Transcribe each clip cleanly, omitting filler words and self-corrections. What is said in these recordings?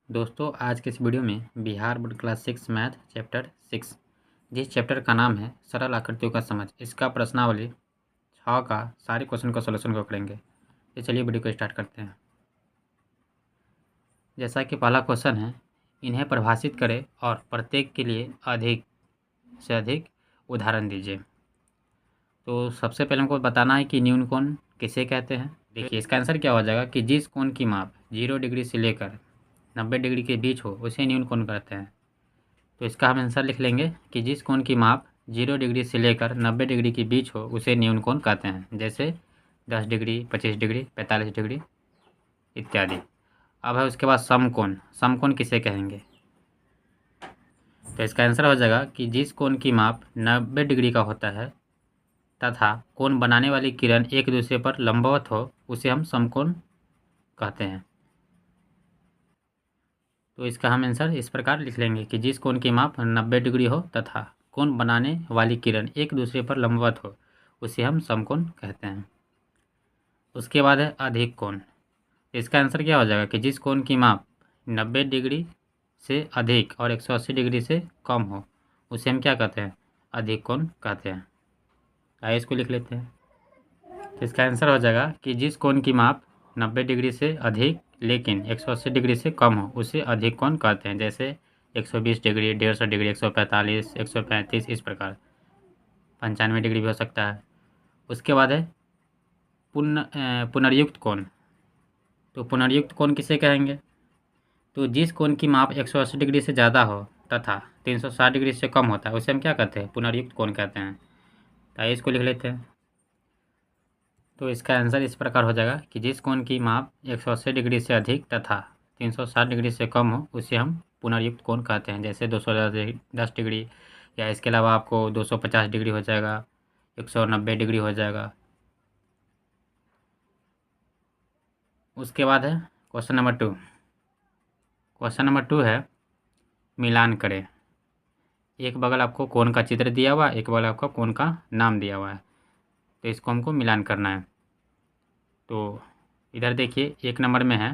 दोस्तों आज के इस वीडियो में Bihar board class 6 math chapter 6 जिस चैप्टर का नाम है सरल आकृतियों का समझ, इसका प्रश्नावली 6 का सारे क्वेश्चन का सॉल्यूशन को करेंगे। तो चलिए वीडियो को स्टार्ट करते हैं। जैसा कि पहला क्वेश्चन है, इन्हें परिभाषित करें और प्रत्येक के लिए अधिक से अधिक उदाहरण दीजिए। तो सबसे पहले हमको बताना है कि न्यून कोण किसे कहते हैं। देखिए इसका आंसर क्या हो जाएगा कि जिस कोण की माप 0 डिग्री से लेकर 90 डिग्री के बीच हो उसे न्यून कोण कहते हैं। तो इसका हम आंसर लिख लेंगे कि जिस कोण की माप 0 डिग्री से लेकर 90 डिग्री के बीच हो उसे न्यून कोण कहते हैं, जैसे 10 डिग्री, 25 डिग्री, 45 डिग्री इत्यादि। अब है उसके बाद समकोण। समकोण किसे कहेंगे? तो इसका आंसर हो जाएगा कि जिस कोण की माप 90 डिग्री का होता है तथा कोण बनाने वाली किरण एक दूसरे पर लंबवत हो उसे हम समकोण कहते हैं। तो इसका हम आंसर इस प्रकार लिख लेंगे कि जिस कोण की माप 90 डिग्री हो तथा कोण बनाने वाली किरण एक दूसरे पर लंबवत हो उसे हम समकोण कहते हैं। उसके बाद है अधिक कोण। इसका आंसर क्या हो जाएगा कि जिस कोण की माप 90 डिग्री से अधिक और 180 डिग्री से कम हो उसे हम क्या कहते हैं? अधिक कोण कहते हैं। आइए इसको लिख लेते हैं। तो इसका आंसर हो जाएगा कि जिस कोण की माप 90 डिग्री से अधिक लेकिन 180 डिग्री से कम हो उसे अधिक कोण कहते हैं, जैसे 120 डिग्री, 150 डिग्री, 145, 135 इस प्रकार। 95 डिग्री भी हो सकता है। उसके बाद है पुनर्युक्त कोण। तो पुनर्युक्त कोण किसे कहेंगे? तो जिस कोण की माप 180 डिग्री से ज़्यादा हो तथा 360 डिग्री से कम होता है उसे हम क्या कहते हैं? पुनर्युक्त कोण कहते हैं। तो आइए इसको लिख लेते हैं। तो इसका आंसर इस प्रकार हो जाएगा कि जिस कोण की माप 180 डिग्री से अधिक तथा 360 डिग्री से कम हो उसे हम पुनर्युक्त कोण कहते हैं, जैसे 210 डिग्री, या इसके अलावा आपको 250 डिग्री हो जाएगा, 190 डिग्री हो जाएगा। उसके बाद है क्वेश्चन नंबर 2। क्वेश्चन नंबर 2 है मिलान करें। एक बगल आपको कोण का चित्र दिया हुआ है, एक बगल आपका कोण का नाम दिया हुआ है, तो इसको हमको मिलान करना है। तो इधर देखिए एक नंबर में है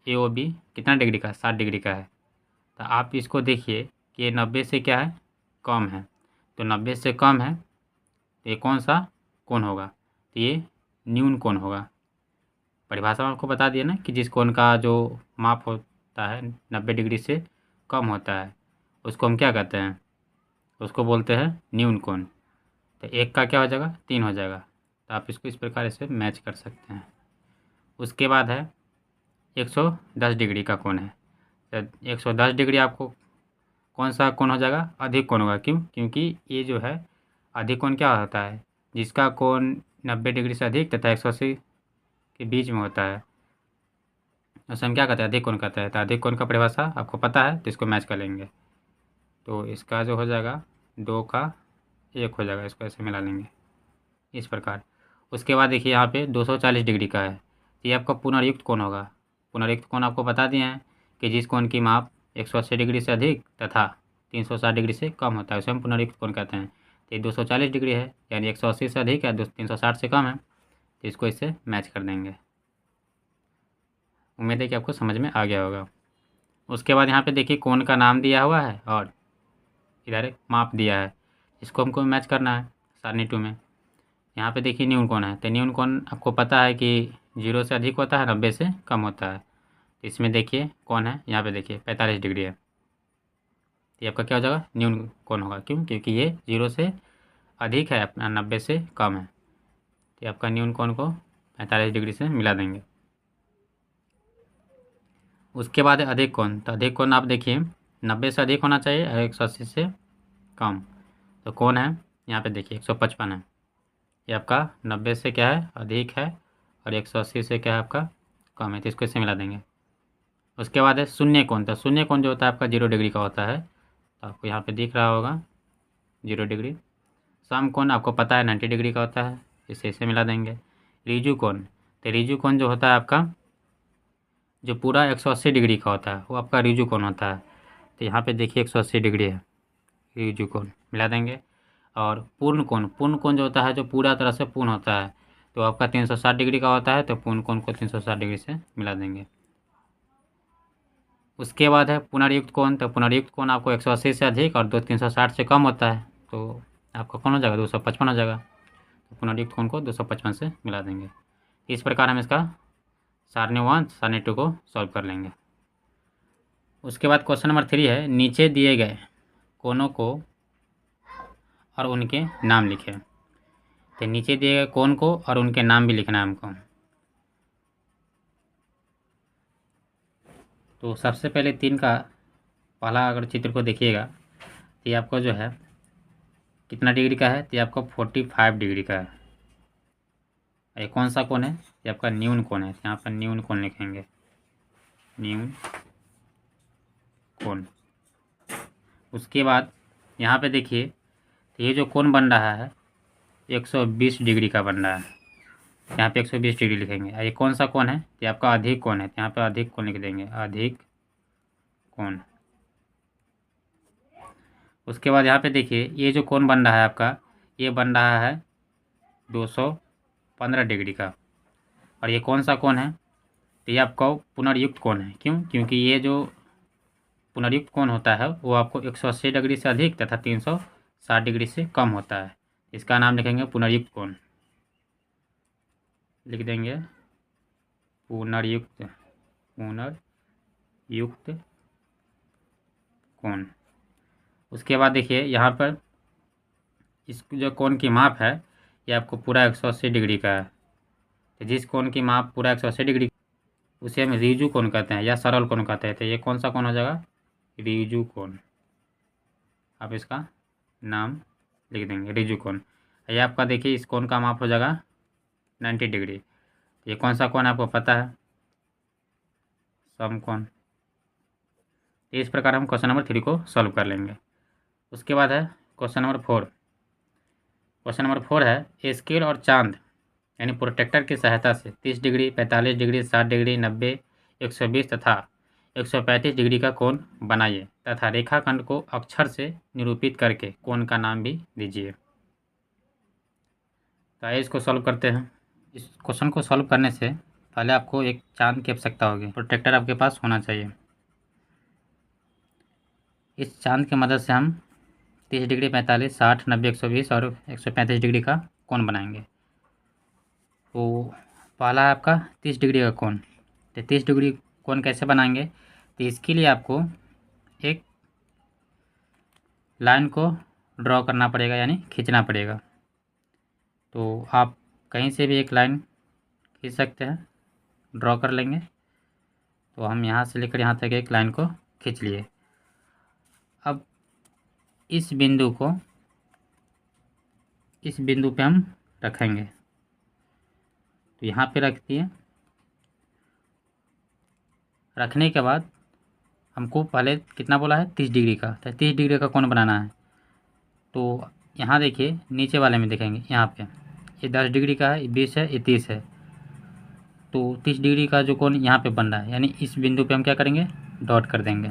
AOB कितना डिग्री का? 60 डिग्री का है। तो आप इसको देखिए कि ये 90 से क्या है? कम है। तो 90 से कम है तो ये कौन सा कोण होगा? तो ये न्यून कोण होगा। परिभाषा में आपको बता दिया ना कि जिस कोण का जो माप होता है 90 डिग्री से कम होता है उसको हम क्या कहते हैं? उसको बोलते हैं न्यून कोण। तो एक का क्या हो जाएगा? 3 हो जाएगा। तो आप इसको इस प्रकार से मैच कर सकते हैं। उसके बाद है 110 डिग्री का कोण है। तो 110 डिग्री आपको कौन सा कोण हो जाएगा? अधिक कोण होगा। क्यों? क्योंकि ये जो है अधिक कोण क्या होता है? जिसका कोण 90 डिग्री से अधिक तथा 180 के बीच में होता है उसे हम क्या कहते हैं? अधिक कोण कहते हैं। तो अधिक कोण का परिभाषा आपको पता है तो इसको मैच कर लेंगे। तो इसका जो हो जाएगा 2 का 1 हो जाएगा, इसको ऐसे मिला लेंगे इस प्रकार। उसके बाद देखिए यहाँ पे 240 डिग्री का है, तो ये आपका पुनर्युक्त कोण होगा। पुनर्युक्त कोण आपको बता दिए हैं कि जिस कोण की माप 180 डिग्री से अधिक तथा 360 डिग्री से कम होता है उसे हम पुनर्युक्त कोण कहते हैं। तो ये 240 डिग्री है, यानी 180 से अधिक है, 360 से कम है, तो इसको इससे मैच कर देंगे। उम्मीद है कि आपको समझ में आ गया होगा। उसके बाद यहाँ पे देखिए कोण का नाम दिया हुआ है और इधर एक माप दिया है, इसको हमको मैच करना है सारणी 2 में। यहाँ पे देखिए न्यून कोण है, तो न्यून कोण आपको पता है कि 0 से अधिक होता है, 90 से कम होता है। इसमें देखिए कौन है, यहाँ पे देखिए 45 डिग्री है, तो ये आपका क्या हो जाएगा? न्यून कोण होगा। क्यों? क्योंकि ये 0 से अधिक है अपना, 90 से कम है, तो आपका न्यून कोण को 45 डिग्री से मिला देंगे। उसके बाद है अधिक कोण। तो अधिक कोण आप देखिए 90 से अधिक होना चाहिए और 180 से कम। तो कौन है? यहाँ पे देखिए 155 है, ये आपका 90 से क्या है? अधिक है, और 180 से क्या है? आपका कम है, तो इसको इससे मिला देंगे। उसके बाद है शून्य कोण। तो शून्य कोण जो होता है आपका 0 डिग्री का होता है, तो आपको यहाँ पे दिख रहा होगा 0 डिग्री। समकोण आपको पता है 90 डिग्री का होता है, इसे मिला देंगे। ऋजु कोण। तो ऋजु कोण जो होता है आपका, जो पूरा 180 डिग्री का होता है वो आपका ऋजु कोण होता है। तो यहाँ पे देखिए 180 डिग्री है, ऋजु कोण मिला देंगे। और पूर्ण कोण। पूर्ण कोण जो होता है जो पूरा तरह से पूर्ण होता है, तो आपका 360 डिग्री का होता है, तो पूर्ण कोण को 360 डिग्री से मिला देंगे। उसके बाद है पुनर्युक्त कोण। तो पुनर्युक्त कोण आपको 180 से अधिक और 360 से कम होता है, तो आपका कौन हो जाएगा, 255 हो जाएगा। तो पुनर्युक्त कोण को 255 से मिला देंगे। इस प्रकार हम इसका सारणी 1 सारणी 2 को सॉल्व कर लेंगे। उसके बाद क्वेश्चन नंबर 3 है, नीचे दिए गए कोणों को और उनके नाम लिखें। तो नीचे दिए गए कोण को और उनके नाम भी लिखना है हमको। तो सबसे पहले 3 का पहला अगर चित्र को देखिएगा तो ये आपको जो है कितना डिग्री का है, तो ये आपको 45 डिग्री का है। ये कौन सा कोण है, ये आपका न्यून कोण है। यहाँ पर न्यून कोण लिखेंगे, न्यून कोण। उसके बाद यहाँ पे देखिए, तो ये जो कोण बन रहा है 120 डिग्री का बन रहा है। यहाँ पे 120 डिग्री लिखेंगे। ये कौन सा कोण है, ये आपका अधिक कोण है। यहाँ पे अधिक कोण लिख देंगे, अधिक कोण। उसके बाद यहाँ पे देखिए, ये जो कोण बन रहा है आपका, ये बन रहा है 215 डिग्री का। और ये कौन सा कोण है, तो ये आपका पुनर्युक्त कोण है। क्यों, क्योंकि ये जो पुनर्युक्त कोण होता है वो आपको 180 डिग्री से अधिक तथा 360 डिग्री से कम होता है। इसका नाम लिखेंगे पुनर्युक्त कोण, लिख देंगे पुनर्युक्त कोण। उसके बाद देखिए यहाँ पर इस जो कोण की माप है ये आपको पूरा 180 डिग्री का है। तो जिस कोण की माप पूरा 180 डिग्री उसे हम ऋजु कोण कहते हैं या सरल कोण कहते हैं। तो ये कौन सा कोण हो जाएगा, ऋजु कोण। आप इसका नाम लिख देंगे ऋजु कोण। ये आपका देखिए इस कोण का माप हो जाएगा 90 डिग्री। ये कौन सा कोण आपको पता है, समकोण। इस प्रकार हम क्वेश्चन नंबर 3 को सॉल्व कर लेंगे। उसके बाद है क्वेश्चन नंबर 4। क्वेश्चन नंबर 4 है, स्केल और चांद यानी प्रोटेक्टर की सहायता से 30 डिग्री, 45 डिग्री, 60 डिग्री, 90, 120 तथा 135 डिग्री का कोण बनाइए तथा रेखाखंड को अक्षर से निरूपित करके कोण का नाम भी दीजिए। तो आइए इसको सॉल्व करते हैं। इस क्वेश्चन को सॉल्व करने से पहले आपको एक चांद की आवश्यकता होगी, प्रोटेक्टर आपके पास होना चाहिए। इस चांद की मदद से हम 30 डिग्री, 45, 60, 90, 120 और 135 डिग्री का कोण बनाएंगे। तो पहला है आपका 30 डिग्री का कोण। तो 30 डिग्री कोण कैसे बनाएंगे, तो इसके लिए आपको एक लाइन को ड्रॉ करना पड़ेगा यानी खींचना पड़ेगा। तो आप कहीं से भी एक लाइन खींच सकते हैं, ड्रॉ कर लेंगे। तो हम यहाँ से लेकर यहाँ तक एक लाइन को खींच लिए। अब इस बिंदु पे हम रखेंगे। तो यहाँ पे रख दिए। रखने के बाद हमको पहले कितना बोला है, 30 डिग्री का। तो 30 डिग्री का कोण बनाना है। तो यहाँ देखिए नीचे वाले में देखेंगे, यहाँ पे ये 10 डिग्री का है, ये 20 है, ये 30 है। तो 30 डिग्री का जो कोण यहाँ पे बन रहा है यानी इस बिंदु पे हम क्या करेंगे, डॉट कर देंगे।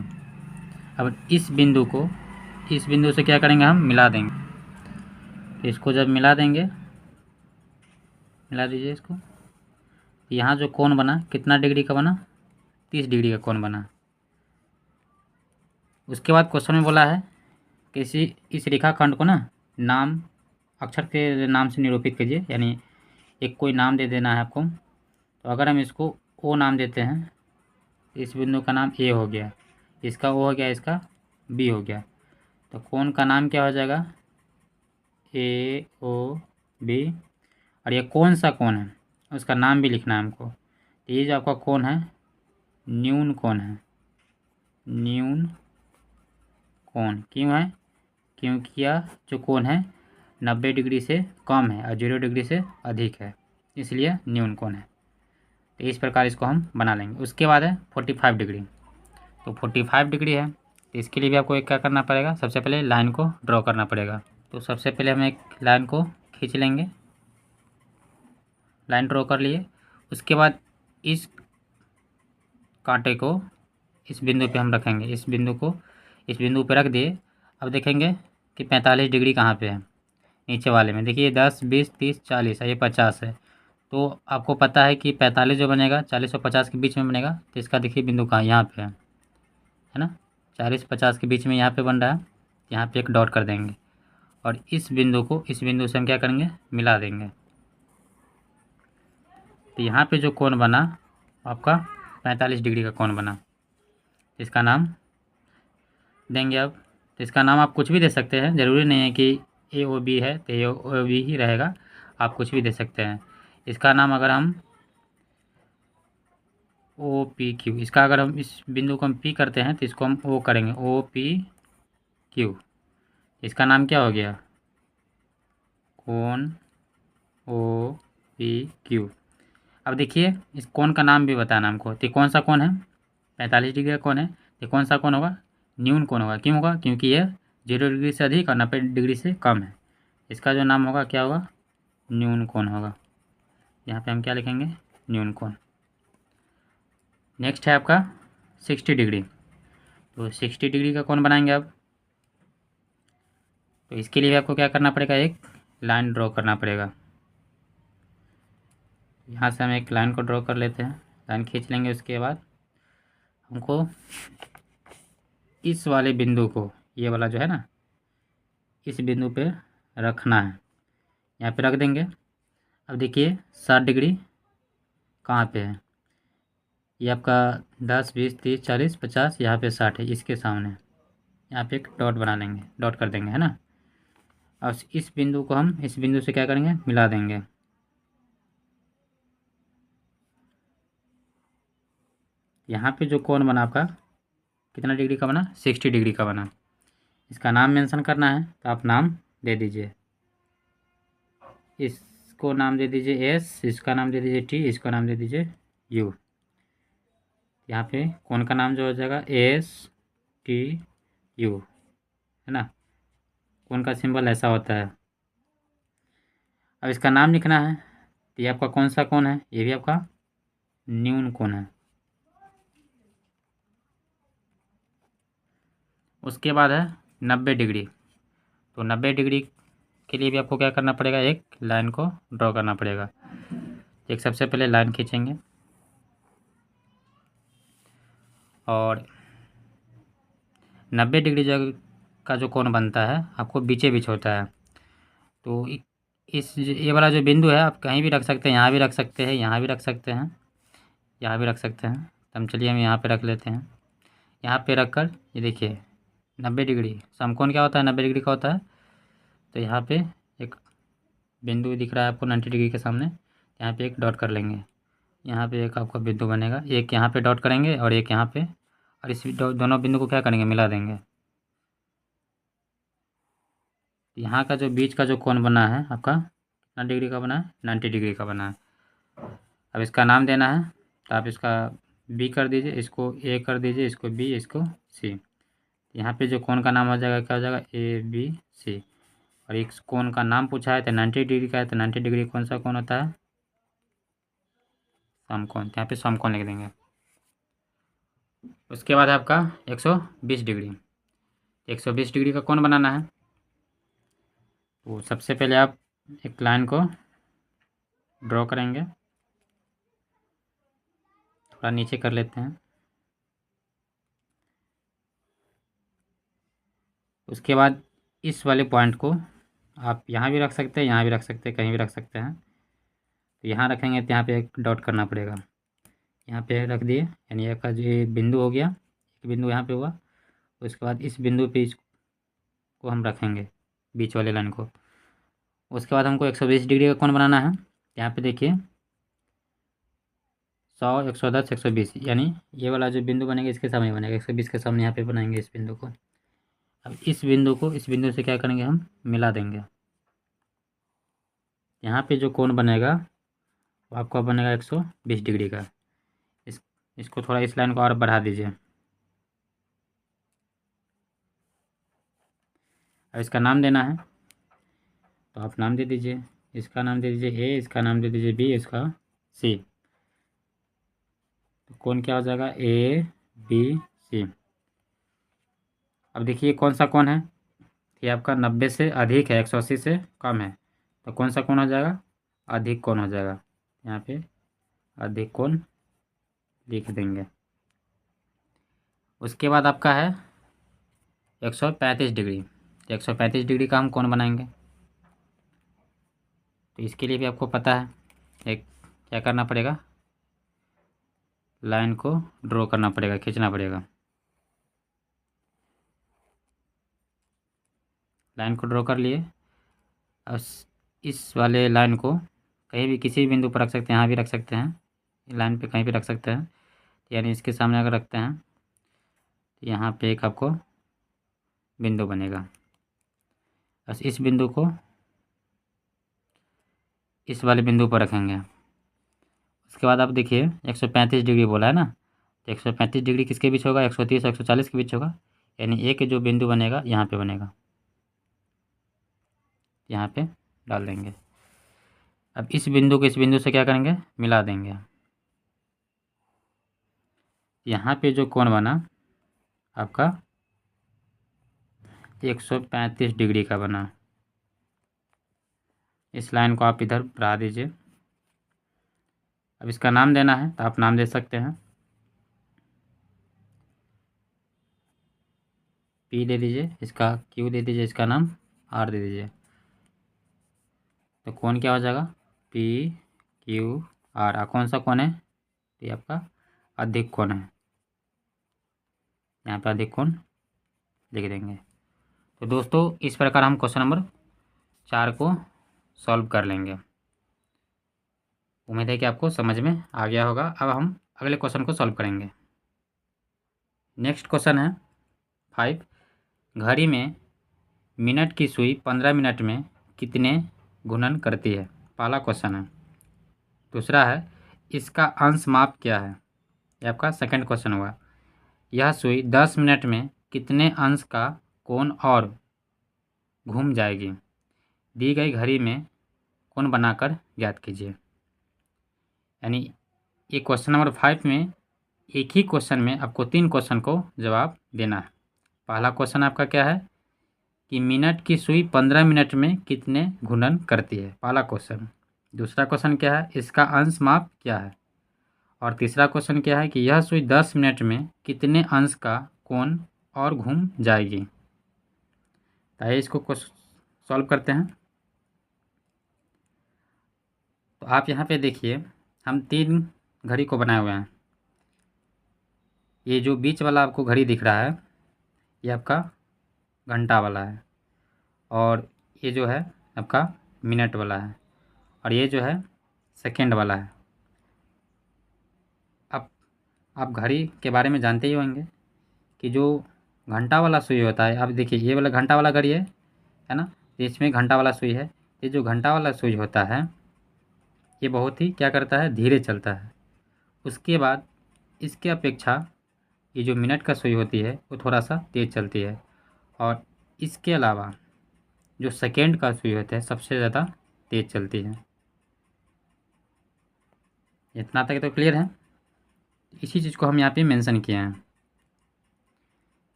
अब इस बिंदु से क्या करेंगे, हम मिला देंगे। इसको जब मिला देंगे, मिला दीजिए इसको, यहाँ जो कोण बना कितना डिग्री का बना, 30 डिग्री का कोण बना। उसके बाद क्वेश्चन में बोला है कि इस रेखाखंड को ना नाम अक्षर के नाम से निरूपित कीजिए, यानी एक कोई नाम दे देना है आपको। तो अगर हम इसको ओ नाम देते हैं, इस बिंदु का नाम ए हो गया, इसका ओ हो गया, इसका बी हो गया। तो कोण का नाम क्या हो जाएगा, ए ओ बी। और ये कौन सा कोण है उसका नाम भी लिखना है हमको। तो ये जो आपका कोण है न्यून कोण है, न्यून कोण। क्यों है, क्योंकि यह जो कोण है 90 डिग्री से कम है और 0 डिग्री से अधिक है, इसलिए न्यून कोण है। तो इस प्रकार इसको हम बना लेंगे। उसके बाद है 45 डिग्री। तो 45 डिग्री है, तो इसके लिए भी आपको एक क्या करना पड़ेगा, सबसे पहले लाइन को ड्रॉ करना पड़ेगा। तो सबसे पहले हम एक लाइन को खींच लेंगे, लाइन ड्रॉ कर लिए। उसके बाद इस कांटे को इस बिंदु पे हम रखेंगे, इस बिंदु पे रख दिए। अब देखेंगे कि 45 डिग्री कहाँ पे है, नीचे वाले में देखिए 10, 20, 30, 40 है, ये 50 है। तो आपको पता है कि 45 जो बनेगा 40 और 50 के बीच में बनेगा। तो इसका देखिए बिंदु कहाँ, यहाँ पे है। है ना, 40-50 के बीच में यहाँ पे बन रहा है, यहाँ पे एक डॉट कर देंगे और इस बिंदु को इस बिंदु से हम क्या करेंगे, मिला देंगे। तो यहाँ पे जो कोण बना आपका 45 डिग्री का कोण बना, इसका नाम देंगे अब। तो इसका नाम आप कुछ भी दे सकते हैं, ज़रूरी नहीं है कि ए ओ बी है तो ए ओ बी ही रहेगा, आप कुछ भी दे सकते हैं। इसका नाम अगर हम ओ पी क्यू, इसका अगर हम इस बिंदु को हम पी करते हैं तो इसको हम ओ करेंगे, ओ पी क्यू। इसका नाम क्या हो गया, कोण ओ पी क्यू। अब देखिए इस कोण का नाम भी बताना हमको, तो कौन सा कोण है, 45 डिग्री का कोण है, तो कौन सा कोण होगा, न्यून कोण होगा। क्यों होगा, क्योंकि यह 0 डिग्री से अधिक और 90 डिग्री से कम है। इसका जो नाम होगा क्या होगा, न्यून कोण होगा। यहाँ पे हम क्या लिखेंगे, न्यून कोण। नेक्स्ट है आपका 60 डिग्री। तो 60 डिग्री का कोण बनाएंगे आप, तो इसके लिए आपको क्या करना पड़ेगा, एक लाइन ड्रॉ करना पड़ेगा। यहाँ से हम एक लाइन को ड्रॉ कर लेते हैं, लाइन खींच लेंगे। उसके बाद हमको इस वाले बिंदु को, ये वाला जो है ना, इस बिंदु पे रखना है, यहाँ पे रख देंगे। अब देखिए 60 डिग्री कहाँ पे है, ये आपका 10 20 30 40 50, यहाँ पे 60 है, इसके सामने यहाँ पे एक डॉट बना लेंगे, डॉट कर देंगे, है ना। और इस बिंदु को हम इस बिंदु से क्या करेंगे, मिला देंगे। यहाँ पे जो कोण बना आपका कितना डिग्री का बना, 60 डिग्री का बना। इसका नाम मेंशन करना है, तो आप नाम दे दीजिए, इसको नाम दे दीजिए एस, इसका नाम दे दीजिए टी, इसका नाम दे दीजिए यू। यहाँ पे कोण का नाम जो हो जाएगा एस टी यू, है ना। कोण का सिंबल ऐसा होता है। अब इसका नाम लिखना है, तो ये आपका कौन सा कोण है, ये भी आपका न्यून कोण है। उसके बाद है 90 डिग्री। तो 90 डिग्री के लिए भी आपको क्या करना पड़ेगा, एक लाइन को ड्रॉ करना पड़ेगा। एक सबसे पहले लाइन खींचेंगे और 90 डिग्री का जो कोण बनता है आपको बीचे बीच होता है। तो इस ये वाला जो बिंदु है आप कहीं भी रख सकते हैं, यहाँ भी रख सकते हैं, यहाँ भी रख सकते हैं, यहाँ भी रख सकते हैं। तो हम चलिए हम यहाँ पे रख लेते हैं। यहाँ पे रख कर ये देखिए 90 डिग्री समकोण क्या होता है, 90 डिग्री का होता है। तो यहाँ पे एक बिंदु दिख रहा है आपको 90 डिग्री के सामने, यहाँ पे एक डॉट कर लेंगे। यहाँ पे एक आपका बिंदु बनेगा, एक यहाँ पे डॉट करेंगे और एक यहाँ पे, और इस दोनों बिंदु को क्या करेंगे, मिला देंगे। यहाँ का जो बीच का जो कोण बना है आपका कितना डिग्री का बना है, 90 डिग्री का बना है। अब इसका नाम देना है, तो आप इसका बी कर दीजिए, इसको ए कर दीजिए, इसको बी, इसको सी। यहाँ पे जो कोण का नाम हो जाएगा क्या हो जाएगा, ए बी सी। और एक कोण का नाम पूछा है तो 90 डिग्री का है, तो 90 डिग्री कौन सा कोण होता है, समकोण। यहाँ पे समकोण लिख देंगे। उसके बाद आपका 120 डिग्री। 120 डिग्री का कोण बनाना है, तो सबसे पहले आप एक लाइन को ड्रॉ करेंगे, थोड़ा नीचे कर लेते हैं। उसके बाद इस वाले पॉइंट को आप यहाँ भी रख सकते हैं, यहाँ भी रख सकते हैं, कहीं भी रख सकते हैं। तो यहाँ रखेंगे तो यहाँ पे एक डॉट करना पड़ेगा, यहाँ पे रख दिए, यानी एक का जो बिंदु हो गया, एक बिंदु यहाँ पे हुआ। उसके बाद इस बिंदु पे इसको हम रखेंगे, बीच वाले लाइन को। उसके बाद हमको 120 डिग्री का कोण बनाना है। यहाँ पे देखिए 100 110 120, यानी ये वाला जो बिंदु बनेगा इसके सामने बनेगा, 120 के सामने यहाँ पे बनाएंगे इस बिंदु को। अब इस बिंदु को इस बिंदु से क्या करेंगे, हम मिला देंगे। यहाँ पे जो कोण बनेगा वो आपका बनेगा 120 डिग्री का। इसको थोड़ा इस लाइन को और बढ़ा दीजिए। अब इसका नाम देना है, तो आप नाम दे दीजिए, इसका नाम दे दीजिए ए, इसका नाम दे दीजिए बी, इसका सी। तो कोण क्या हो जाएगा, ए बी सी। अब देखिए कौन सा कोण है, ये आपका 90 से अधिक है, 180 से कम है। तो कौन सा कोण हो जाएगा, अधिक कोण हो जाएगा। यहाँ पे अधिक कोण लिख देंगे। उसके बाद आपका है 135 डिग्री। तो 135 डिग्री का हम कोण बनाएंगे। तो इसके लिए भी आपको पता है एक क्या करना पड़ेगा, लाइन को ड्रॉ करना पड़ेगा, खींचना पड़ेगा। लाइन को ड्रॉ कर लिए। अब इस वाले लाइन को कहीं भी किसी भी बिंदु पर रख सकते हैं, यहाँ भी रख सकते हैं, लाइन पे कहीं भी रख सकते हैं। यानी इसके सामने अगर रखते हैं तो यहाँ पे एक आपको बिंदु बनेगा। बस इस बिंदु को इस वाले बिंदु पर रखेंगे। उसके बाद आप देखिए 135 डिग्री बोला है ना, तो 135 डिग्री किसके बीच होगा, 130 और 140 के बीच होगा। यानी एक जो बिंदु बनेगा यहाँ पे बनेगा, यहाँ पे डाल देंगे। अब इस बिंदु को इस बिंदु से क्या करेंगे, मिला देंगे। यहाँ पे जो कोण बना आपका 135 डिग्री का बना। इस लाइन को आप इधर बढ़ा दीजिए। अब इसका नाम देना है तो आप नाम दे सकते हैं, P दे दीजिए, इसका Q दे दीजिए, इसका नाम R दे दीजिए। तो कोण क्या हो जाएगा, PQR। कौन सा कोण है, तो ये आपका अधिक कोण है। यहाँ पे अधिक कोण लिख देंगे। तो दोस्तों इस प्रकार हम क्वेश्चन नंबर 4 को सॉल्व कर लेंगे। उम्मीद है कि आपको समझ में आ गया होगा। अब हम अगले क्वेश्चन को सॉल्व करेंगे। नेक्स्ट क्वेश्चन है 5। घड़ी में मिनट की सुई 15 मिनट में कितने घूर्णन करती है, पहला क्वेश्चन है। दूसरा है इसका अंश माप क्या है, ये आपका सेकंड क्वेश्चन हुआ। यह सुई 10 मिनट में कितने अंश का कोण और घूम जाएगी, दी गई घड़ी में कोण बनाकर ज्ञात कीजिए। यानी ये क्वेश्चन नंबर 5 में एक ही क्वेश्चन में आपको 3 क्वेश्चन को जवाब देना है। पहला क्वेश्चन आपका क्या है कि मिनट की सुई 15 मिनट में कितने घूर्णन करती है, पहला क्वेश्चन। दूसरा क्वेश्चन क्या है, इसका अंश माप क्या है। और तीसरा क्वेश्चन क्या है कि यह सुई 10 मिनट में कितने अंश का कोण और घूम जाएगी। आइए इसको सॉल्व करते हैं। तो आप यहाँ पे देखिए हम 3 घड़ी को बनाए हुए हैं। ये जो बीच वाला आपको घड़ी दिख रहा है ये आपका घंटा वाला है, और ये जो है आपका मिनट वाला है, और ये जो है सेकंड वाला है। अब आप घड़ी के बारे में जानते ही होंगे कि जो घंटा वाला सुई होता है, आप देखिए ये वाला घंटा वाला घड़ी है ना, इसमें घंटा वाला सुई है। ये जो घंटा वाला सुई होता है ये बहुत ही क्या करता है, धीरे चलता है। उसके बाद इसके अपेक्षा ये जो मिनट का सुई होती है वो थोड़ा सा तेज़ चलती है। और इसके अलावा जो सेकेंड का सुई होता है सबसे ज़्यादा तेज़ चलती है। इतना तक तो क्लियर है। इसी चीज़ को हम यहाँ पे मेंशन किए हैं।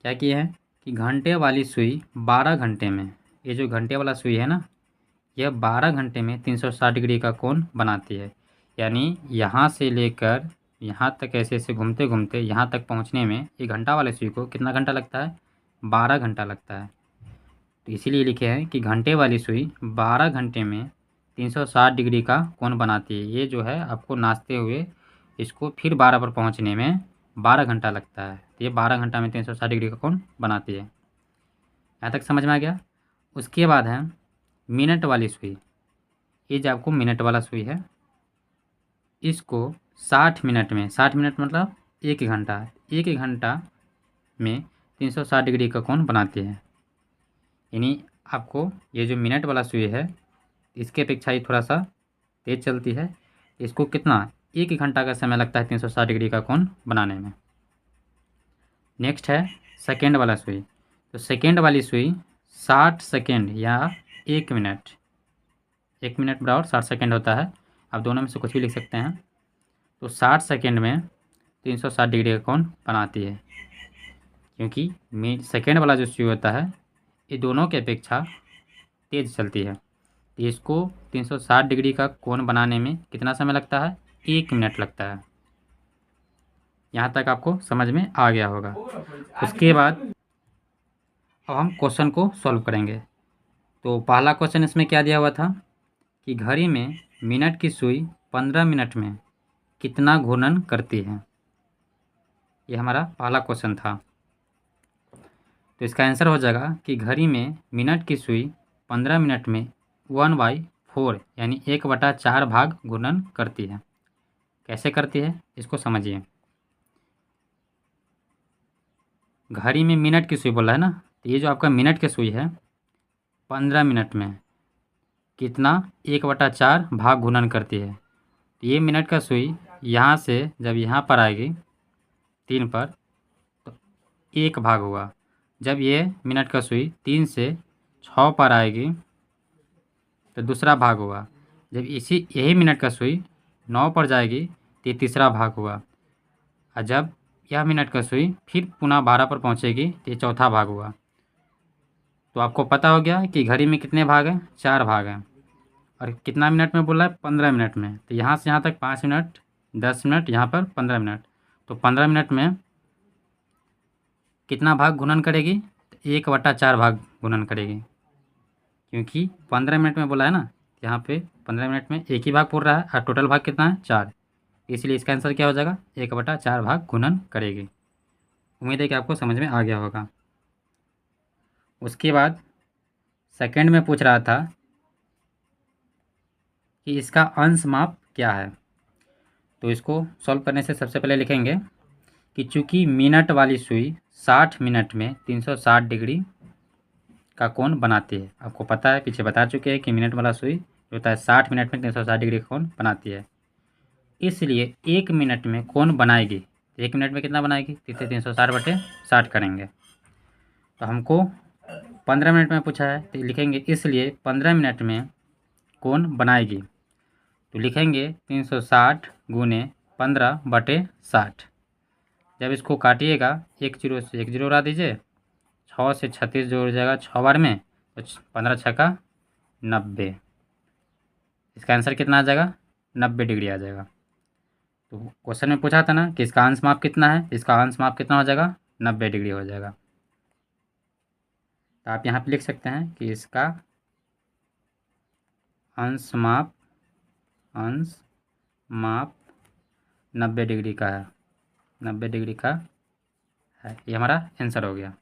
क्या किए हैं कि घंटे वाली सुई 12 घंटे में, ये जो घंटे वाला सुई है ना यह 12 घंटे में 360 डिग्री का कोण बनाती है। यानी यहाँ से लेकर यहाँ तक ऐसे ऐसे घूमते घूमते यहाँ तक पहुँचने में ये घंटा वाले सुई को कितना घंटा लगता है, 12 घंटा लगता है। तो इसीलिए लिखे हैं कि घंटे वाली सुई 12 घंटे में 360 डिग्री का कोण बनाती है। ये जो है आपको नाचते हुए इसको फिर 12 पर पहुँचने में 12 घंटा लगता है। तो ये 12 घंटा में 360 डिग्री का कोण बनाती है। यहाँ तक समझ में आ गया। उसके बाद है मिनट वाली सुई। ये जो आपको मिनट वाला सुई है इसको 60 मिनट में, 60 मिनट मतलब 1 घंटा, 1 घंटा में 360 डिग्री का कोण बनाती है। यानी आपको ये जो मिनट वाला सुई है इसके अपेक्षा ये थोड़ा सा तेज़ चलती है। इसको कितना, 1 घंटा का समय लगता है 360 डिग्री का कोण बनाने में। नेक्स्ट है सेकेंड वाला सुई। तो सेकेंड वाली सुई 60 सेकेंड या 1 मिनट, 1 मिनट बराबर 60 सेकेंड होता है। आप दोनों में से कुछ भी लिख सकते हैं। तो 60 सेकेंड में 360 डिग्री का कोण बनाती है, क्योंकि सेकेंड वाला जो सुई होता है ये दोनों की अपेक्षा तेज़ चलती है। तो इसको 360 डिग्री का कोण बनाने में कितना समय लगता है, 1 मिनट लगता है। यहाँ तक आपको समझ में आ गया होगा। उसके बाद अब हम क्वेश्चन को सॉल्व करेंगे। तो पहला क्वेश्चन इसमें क्या दिया हुआ था कि घड़ी में मिनट की सुई 15 मिनट में कितना घूर्णन करती है। ये हमारा पहला क्वेश्चन था। तो इसका आंसर हो जाएगा कि घड़ी में मिनट की सुई 15 मिनट में 1/4 यानी 1/4 भाग घूर्णन करती है। कैसे करती है इसको समझिए। घड़ी में मिनट की सुई बोला है ना, तो ये जो आपका मिनट की सुई है 15 मिनट में कितना 1/4 भाग घूर्णन करती है। तो ये मिनट का सुई यहाँ से जब यहाँ पर आएगी 3 पर तो 1 भाग हुआ। जब ये मिनट का सुई 3 से 6 पर आएगी तो दूसरा भाग हुआ। जब यही मिनट का सुई 9 पर जाएगी तो ये तीसरा भाग हुआ। और जब यह मिनट का सुई फिर पुनः 12 पर पहुँचेगी तो ये चौथा भाग हुआ। तो आपको पता हो गया कि घड़ी में कितने भाग हैं, 4 भाग हैं। और कितना मिनट में बोला है, 15 मिनट में। तो यहाँ से यहाँ तक 5 मिनट, 10 मिनट, यहाँ पर 15 मिनट। तो 15 मिनट में कितना भाग घूर्णन करेगी, तो 1/4 भाग घूर्णन करेगी। क्योंकि 15 मिनट में बोला है ना, यहाँ पे 15 मिनट में एक ही भाग पूर रहा है और टोटल भाग कितना है, 4। इसलिए इसका आंसर क्या हो जाएगा, 1/4 भाग घूर्णन करेगी। उम्मीद है कि आपको समझ में आ गया होगा। उसके बाद सेकंड में पूछ रहा था कि इसका अंश माप क्या है। तो इसको सॉल्व करने से सबसे पहले लिखेंगे कि चूँकि मिनट वाली सुई 60 मिनट में 360 डिग्री का कोण बनाती है। आपको पता है, पीछे बता चुके हैं कि मिनट वाला सुई जो होता है 60 मिनट में 360 डिग्री का कोण बनाती है। इसलिए 1 मिनट में कोण बनाएगी। 1 मिनट में कितना बनाएगी, 360/60 करेंगे। तो हमको 15 मिनट में पूछा है तो लिखेंगे इसलिए 15 मिनट में कोण बनाएगी। तो लिखेंगे 360 गुने 15/60। जब इसको काटिएगा 1 0 से 1 0 उड़ा दीजिए, 6 से 36 जोड़ जाएगा 6 बार में, तो 15 छक्का 90। इसका आंसर कितना आ जाएगा, 90 डिग्री आ जाएगा। तो क्वेश्चन में पूछा था ना कि इसका अंश माप कितना है, इसका अंश माप कितना हो जाएगा, 90 डिग्री हो जाएगा। तो आप यहाँ पे लिख सकते हैं कि इसका अंश माप 90 डिग्री का है, 90 डिग्री का है। ये हमारा आंसर हो गया।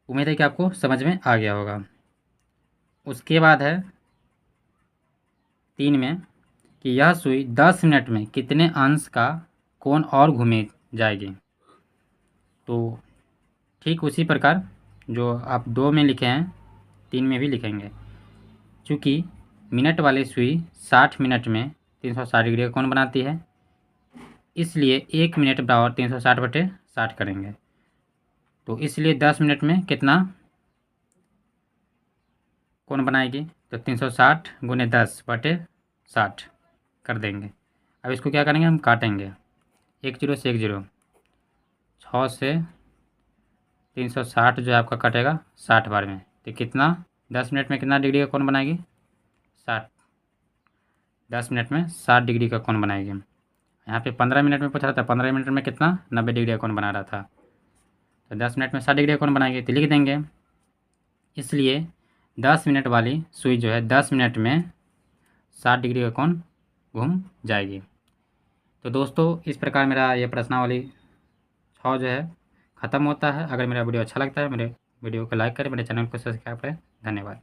उम्मीद है कि आपको समझ में आ गया होगा। उसके बाद है 3 में कि यह सुई 10 मिनट में कितने अंश का कोण और घूमे जाएगी। तो ठीक उसी प्रकार जो आप 2 में लिखे हैं 3 में भी लिखेंगे। चूँकि मिनट वाली सुई 60 मिनट में 360 डिग्री का कोण बनाती है, इसलिए 1 मिनट बराबर 360/60 करेंगे। तो इसलिए 10 मिनट में कितना कोण बनाएगी, तो 360 गुने 10/60 कर देंगे। अब इसको क्या करेंगे, हम काटेंगे 1 0 से 1 0, 6 से 360 जो है आपका कटेगा 60 बार में। तो कितना 10 मिनट में कितना डिग्री का कोण बनाएगी, 60। 10 मिनट में 60 डिग्री का कोण बनाएगी। यहाँ पे 15 मिनट में पूछ रहा था, 15 मिनट में कितना 90 डिग्री का कोण बना रहा था। तो 10 मिनट में 60 डिग्री का कोण बनाएगी, तो लिख देंगे इसलिए 10 मिनट वाली सुई जो है 10 मिनट में 60 डिग्री का कोण घूम जाएगी। तो दोस्तों इस प्रकार मेरा ये प्रश्नावली 6 जो है ख़त्म होता है। अगर मेरा वीडियो अच्छा लगता है मेरे वीडियो को लाइक करें, मेरे चैनल को सब्सक्राइब करें। धन्यवाद।